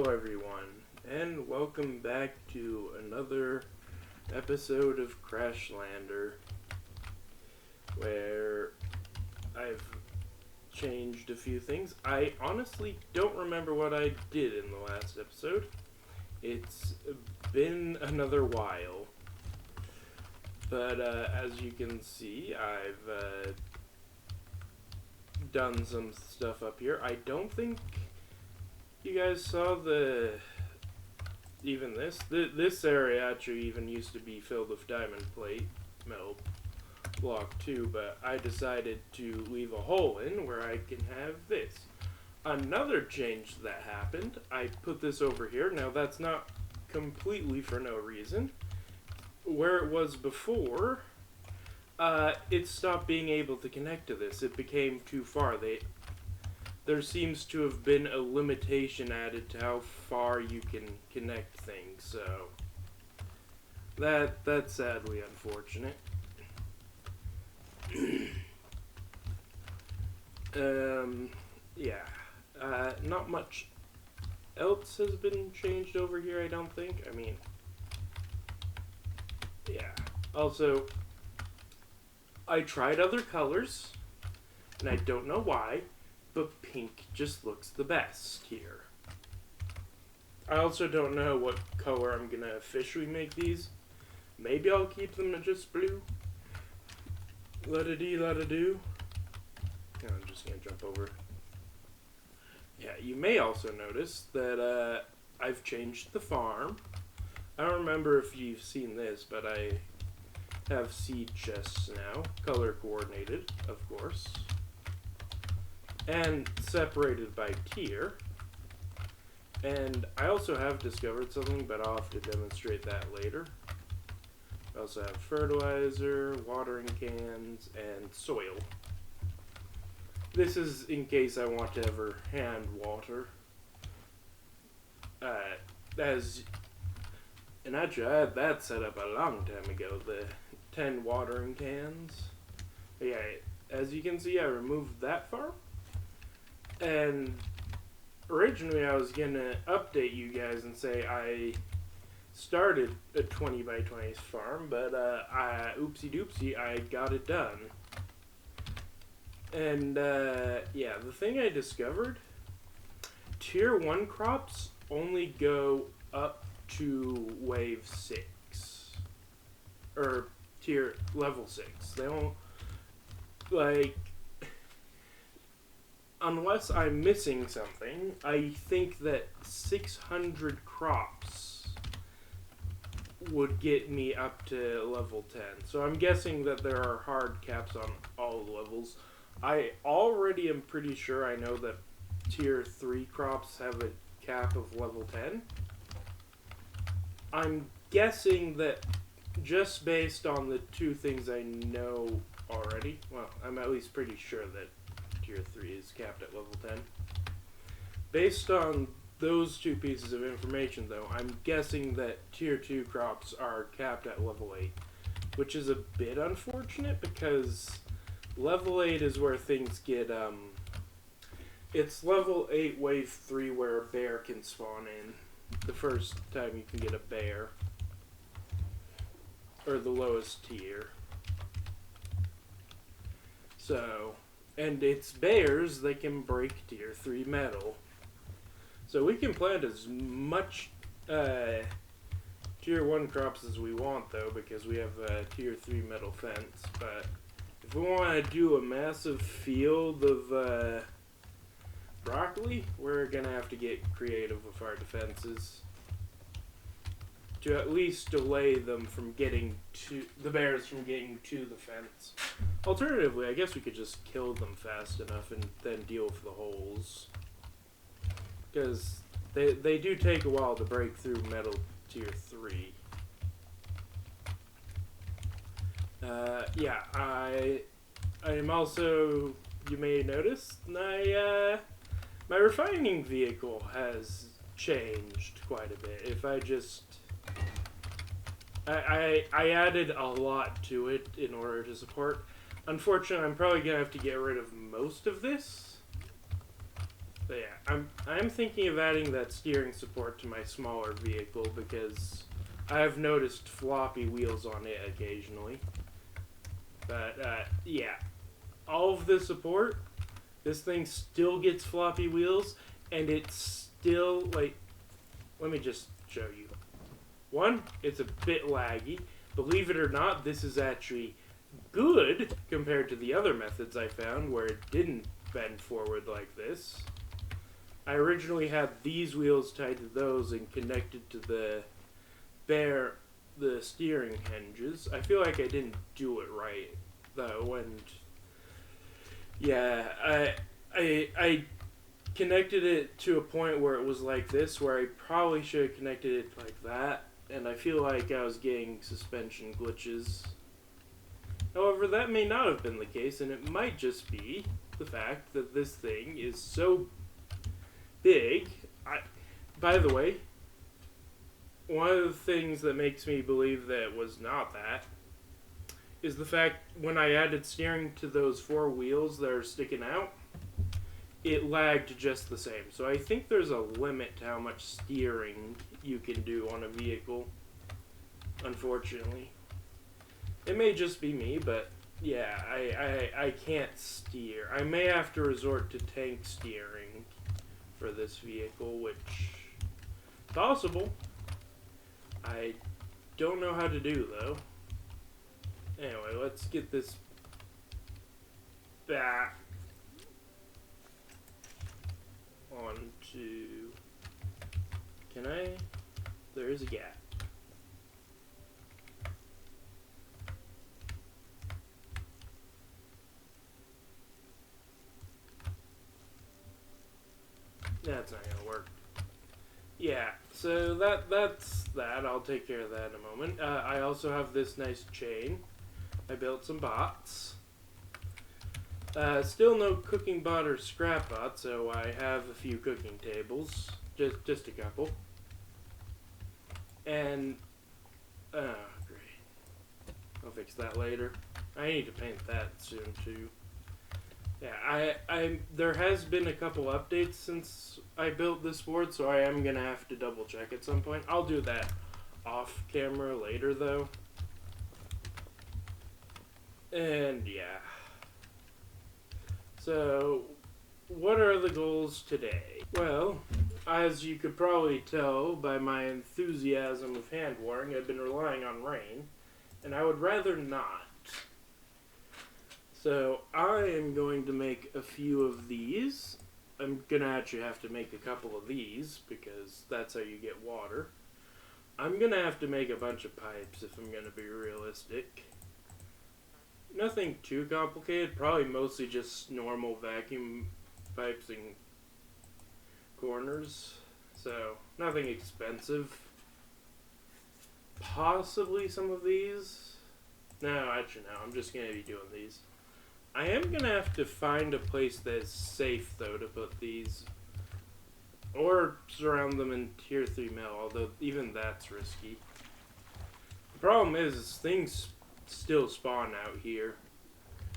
Hello everyone, and welcome back to another episode of Crashlander, where I've changed a few things. I honestly don't remember what I did in the last episode. It's been another while, but as you can see, I've done some stuff up here. I don't think you guys saw this area actually even used to be filled with diamond plate metal block too, but I decided to leave a hole in where I can have this. Another change that happened, I put this over here. Now that's not completely for no reason. Where it was before, it stopped being able to connect to this. It became too far. There seems to have been a limitation added to how far you can connect things, so that's sadly unfortunate. Yeah. Not much else has been changed over here, I don't think. I mean, yeah. Also, I tried other colors, and I don't know why, but pink just looks the best here. I also don't know what color I'm gonna officially make these. Maybe I'll keep them just blue. La-da-dee, la-da-doo. Yeah, I'm just gonna jump over. Yeah, you may also notice that I've changed the farm. I don't remember if you've seen this, but I have seed chests now, color coordinated, of course, and separated by tier. And I also have discovered something, but I'll have to demonstrate that later. I also have fertilizer, watering cans, and soil. This is in case I want to ever hand water. And actually I had that set up a long time ago, the 10 watering cans. But yeah, as you can see, I removed that farm. And originally I was gonna update you guys and say I started a 20 by 20 farm, but oopsie doopsie, I got it done. And yeah, the thing I discovered, tier 1 crops only go up to wave 6. Or level 6. They don't, like, unless I'm missing something, I think that 600 crops would get me up to level 10. So I'm guessing that there are hard caps on all levels. I already am pretty sure I know that tier 3 crops have a cap of level 10. I'm guessing that just based on the two things I know already, well, I'm at least pretty sure that tier 3 is capped at level 10. Based on those two pieces of information, though, I'm guessing that tier 2 crops are capped at level 8, which is a bit unfortunate because level 8 is where things get, it's level 8 wave 3 where a bear can spawn in. The first time you can get a bear. Or the lowest tier. So, and it's bears that can break tier 3 metal. So we can plant as much tier 1 crops as we want, though, because we have a tier 3 metal fence. But if we want to do a massive field of broccoli, we're going to have to get creative with our defenses to at least delay them from getting to the bears from getting to the fence. Alternatively, I guess we could just kill them fast enough and then deal with the holes, because they do take a while to break through metal tier 3. Yeah, I am also, you may notice, my refining vehicle has changed quite a bit. If I just, I added a lot to it in order to support. Unfortunately, I'm probably going to have to get rid of most of this. But yeah, I'm thinking of adding that steering support to my smaller vehicle because I've noticed floppy wheels on it occasionally. But yeah, all of the support, this thing still gets floppy wheels, and it's still like, let me just show you. One, it's a bit laggy. Believe it or not, this is actually good compared to the other methods I found where it didn't bend forward like this. I originally had these wheels tied to those and connected to the steering hinges. I feel like I didn't do it right though, and yeah, I connected it to a point where it was like this, where I probably should have connected it like that, and I feel like I was getting suspension glitches. However, that may not have been the case, and it might just be the fact that this thing is so big. By the way, one of the things that makes me believe that it was not that is the fact when I added steering to those four wheels that are sticking out, it lagged just the same. So I think there's a limit to how much steering you can do on a vehicle, unfortunately. It may just be me, but yeah, I can't steer. I may have to resort to tank steering for this vehicle, which is possible. I don't know how to do, though. Anyway, let's get this back onto... Can I? There is a gap. That's not gonna work. Yeah, so that's that. I'll take care of that in a moment. I also have this nice chain. I built some bots. Still no cooking bot or scrap bot, so I have a few cooking tables. Just a couple. And, great. I'll fix that later. I need to paint that soon, too. Yeah, there has been a couple updates since I built this board, so I am gonna have to double check at some point. I'll do that off camera later, though. And yeah. So, what are the goals today? Well, as you could probably tell by my enthusiasm of hand warming, I've been relying on rain, and I would rather not. So I am going to make a few of these. I'm going to actually have to make a couple of these because that's how you get water. I'm going to have to make a bunch of pipes if I'm going to be realistic. Nothing too complicated, probably mostly just normal vacuum pipes and corners. So nothing expensive. Possibly some of these. No, actually no, I'm just going to be doing these. I am going to have to find a place that's safe, though, to put these. Or surround them in tier 3 metal, although even that's risky. The problem is things still spawn out here.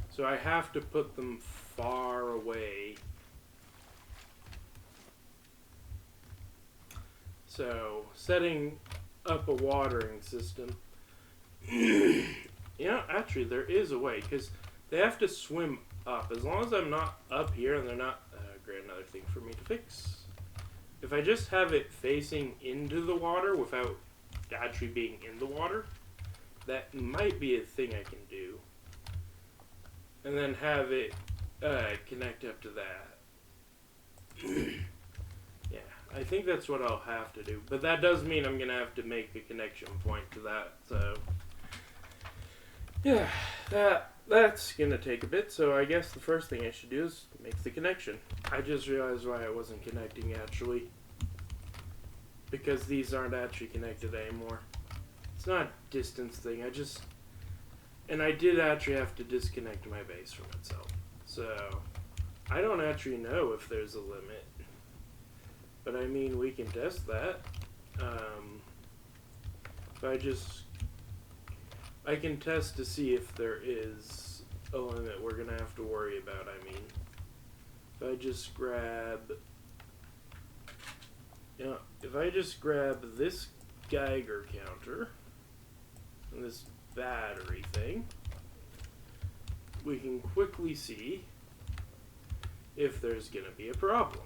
So I have to put them far away. So, setting up a watering system. Yeah, actually, there is a way, because they have to swim up. As long as I'm not up here and they're not... great, another thing for me to fix. If I just have it facing into the water without actually being in the water, that might be a thing I can do. And then have it connect up to that. Yeah, I think that's what I'll have to do. But that does mean I'm going to have to make a connection point to that, so... Yeah, that's gonna take a bit, so I guess the first thing I should do is make the connection. I just realized why I wasn't connecting, actually. Because these aren't actually connected anymore. It's not a distance thing, and I did actually have to disconnect my base from itself. So, I don't actually know if there's a limit. But I mean, we can test that. I can test to see if there is a limit we're going to have to worry about, I mean. If I just grab Now, if I just grab this Geiger counter and this battery thing, we can quickly see if there's going to be a problem.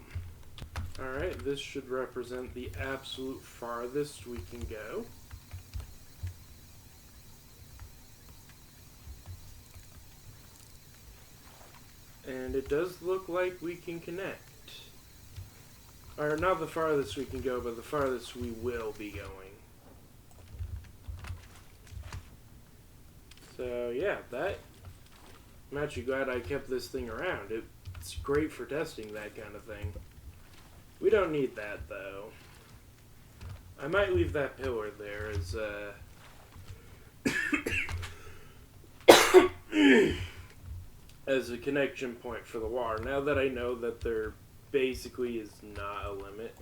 Alright, this should represent the absolute farthest we can go. And it does look like we can connect. Or not the farthest we can go, but the farthest we will be going. So yeah, I'm actually glad I kept this thing around. It's great for testing that kind of thing. We don't need that though. I might leave that pillar there as a connection point for the water. Now that I know that there basically is not a limit.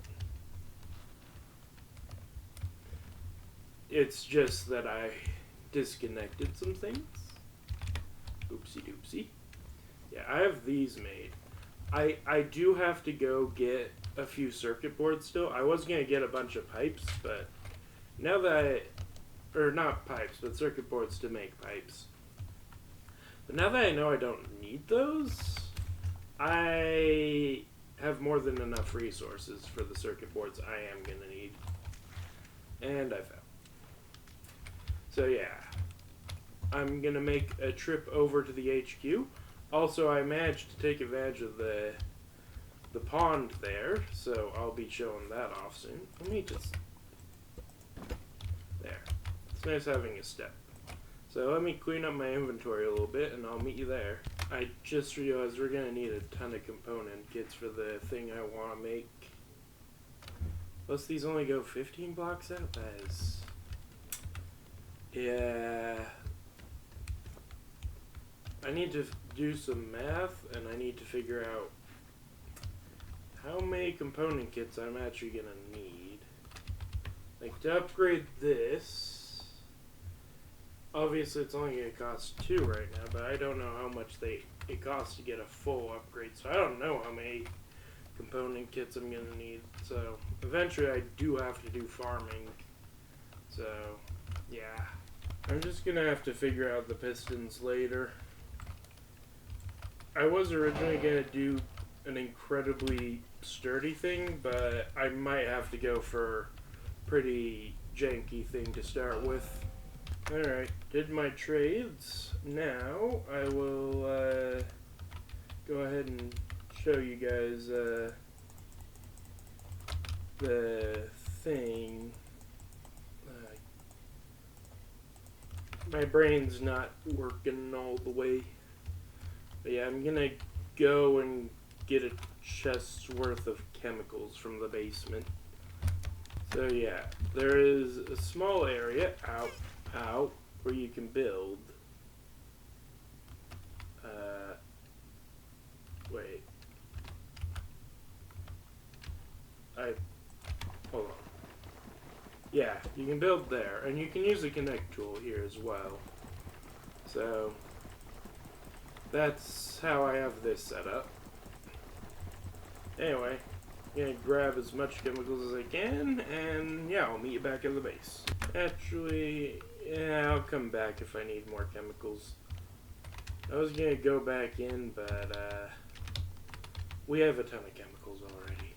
It's just that I disconnected some things. Oopsie doopsie. Yeah, I have these made. I do have to go get a few circuit boards still. I was going to get a bunch of pipes, but now that or not pipes, but circuit boards to make pipes. But now that I know I don't need those, I have more than enough resources for the circuit boards I am going to need. And I found. So yeah, I'm going to make a trip over to the HQ. Also, I managed to take advantage of the pond there, so I'll be showing that off soon. Let me just... There. It's nice having a step. So let me clean up my inventory a little bit, and I'll meet you there. I just realized we're going to need a ton of component kits for the thing I want to make. Plus, these only go 15 blocks out? That is... Yeah... I need to do some math, and I need to figure out how many component kits I'm actually going to need. Like, to upgrade this, obviously it's only going to cost 2 right now, but I don't know how much it costs to get a full upgrade, so I don't know how many component kits I'm going to need. So, eventually I do have to do farming, so, yeah. I'm just going to have to figure out the pistons later. I was originally going to do an incredibly sturdy thing, but I might have to go for a pretty janky thing to start with. Alright, did my trades. Now I will go ahead and show you guys the thing. My brain's not working all the way. But yeah, I'm gonna go and get a chest's worth of chemicals from the basement. So yeah, there is a small area out where you can build. Wait. Hold on. Yeah, you can build there, and you can use the connect tool here as well. So that's how I have this set up. Anyway, I'm gonna grab as much chemicals as I can, and yeah, I'll meet you back at the base. Actually, yeah, I'll come back if I need more chemicals. I was gonna go back in, but we have a ton of chemicals already.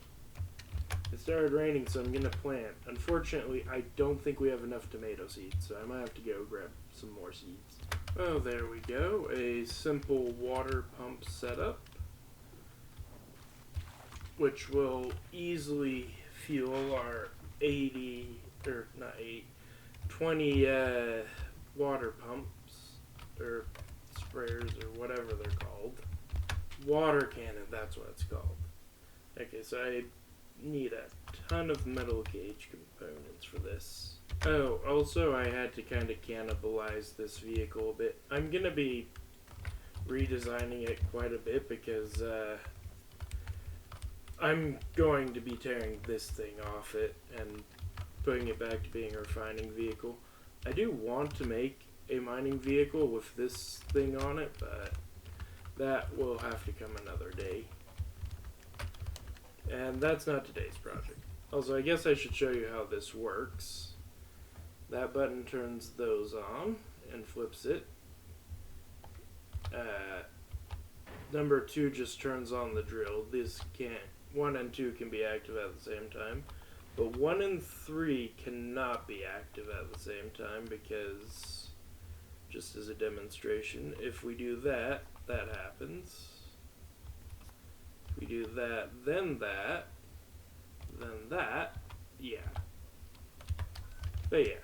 It started raining, so I'm gonna plant. Unfortunately, I don't think we have enough tomato seeds, so I might have to go grab some more seeds. Oh, there we go. A simple water pump setup, which will easily fuel our 20 water pumps, or sprayers, or whatever they're called. Water cannon, that's what it's called. Okay, so I need a ton of metal gauge components for this. Oh, also I had to kind of cannibalize this vehicle a bit. I'm going to be redesigning it quite a bit because I'm going to be tearing this thing off it and putting it back to being a refining vehicle. I do want to make a mining vehicle with this thing on it, but that will have to come another day. And that's not today's project. Also, I guess I should show you how this works. That button turns those on and flips it. Number 2 just turns on the drill. This can't. 1 and 2 can be active at the same time. But 1 and 3 cannot be active at the same time because, just as a demonstration, if we do that, that happens. If we do that, then that, yeah. But yeah.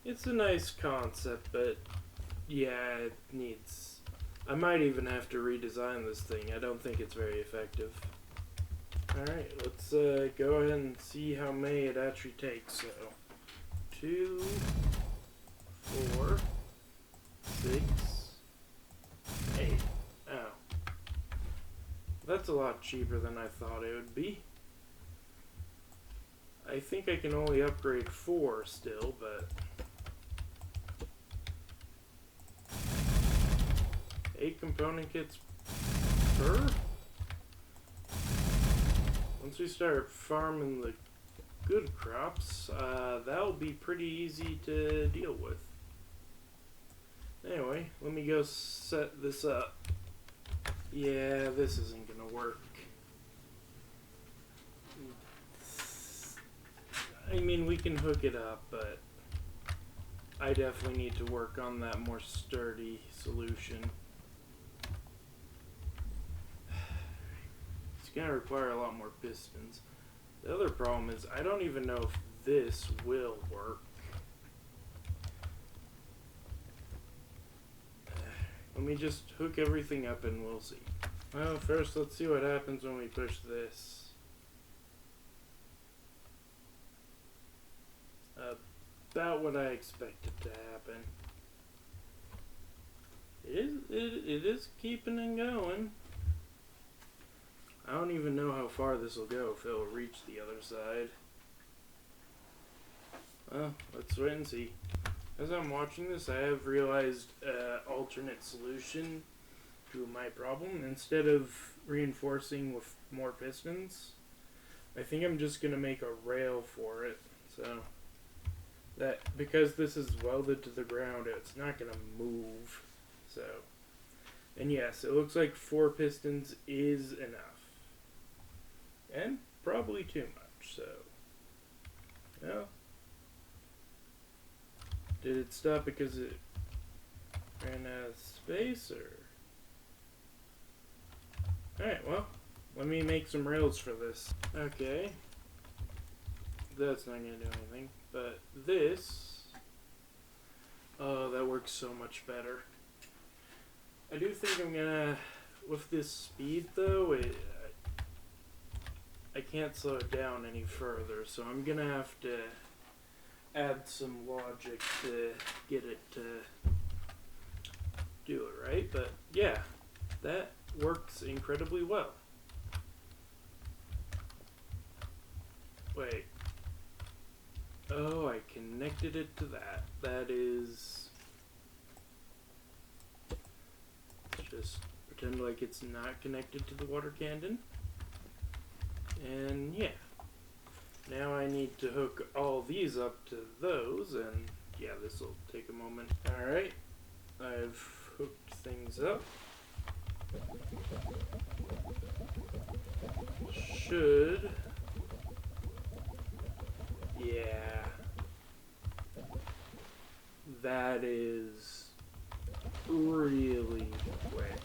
It's a nice concept, but yeah, it needs... I might even have to redesign this thing. I don't think it's very effective. Alright, let's go ahead and see how many it actually takes. So, 2, 4, 6, 8. Oh. That's a lot cheaper than I thought it would be. I think I can only upgrade 4 still, but... 8 component kits per? Once we start farming the good crops, that'll be pretty easy to deal with. Anyway, let me go set this up. Yeah, this isn't gonna work. I mean, we can hook it up, but I definitely need to work on that more sturdy solution. It's gonna require a lot more pistons. The other problem is I don't even know if this will work. Let me just hook everything up and we'll see. Well, first let's see what happens when we push this. About what I expected to happen. It is keeping and going. I don't even know how far this will go, if it'll reach the other side. Well, let's wait and see. As I'm watching this, I have realized an alternate solution to my problem. Instead of reinforcing with more pistons, I think I'm just going to make a rail for it. So, that because this is welded to the ground, it's not going to move. So, and yes, it looks like 4 pistons is enough. And probably too much, so. Well. Did it stop because it ran out of space, or? Alright, well, let me make some rails for this. Okay. That's not going to do anything, but this, oh, that works so much better. I do think I'm going to, with this speed though, I can't slow it down any further, so I'm going to have to add some logic to get it to do it right, but yeah, that works incredibly well. Wait. Oh, I connected it to that. That is... just pretend like it's not connected to the water cannon. And yeah. Now I need to hook all these up to those, and yeah, this will take a moment. Alright, I've hooked things up. Should... yeah. That is really quick.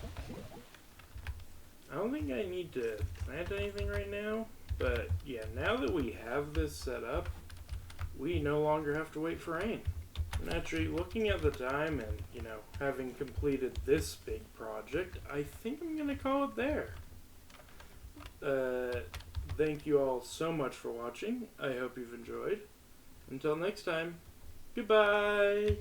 I don't think I need to plant anything right now. But yeah, now that we have this set up, we no longer have to wait for rain. And actually, looking at the time and, you know, having completed this big project, I think I'm going to call it there. Thank you all so much for watching. I hope you've enjoyed. Until next time, goodbye!